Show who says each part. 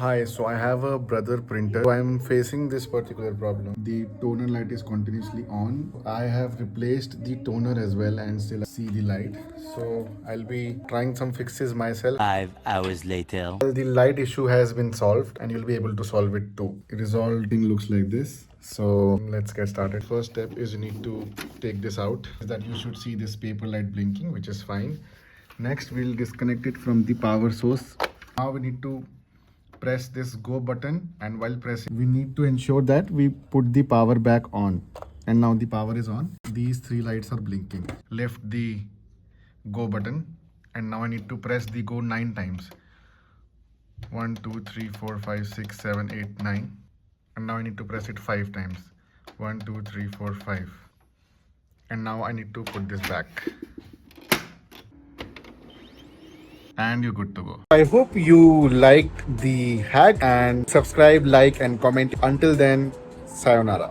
Speaker 1: Hi, so I have a Brother printer. So I'm facing this particular problem. The toner light is continuously on. I have replaced the toner as well and still see the light. So I'll be trying some fixes myself.
Speaker 2: 5 hours later.
Speaker 1: Well, the light issue has been solved and you'll be able to solve it too. The result thing looks like this. So let's get started. First step is you need to take this out. That you should see this paper light blinking, which is fine. Next, we'll disconnect it from the power source. Now we need to press this go button, and while pressing we need to ensure that we put the power back on, and now the power is on. These three lights are blinking. Lift the go button, and now I need to press the go 9 times. 1 2 3 4 5 6 7 8 9, and now I need to press it 5 times. 1 2 3 4 5, and now I need to put this back, and you're good to go. I hope you liked the hack, and subscribe, like, and comment. Until then, sayonara.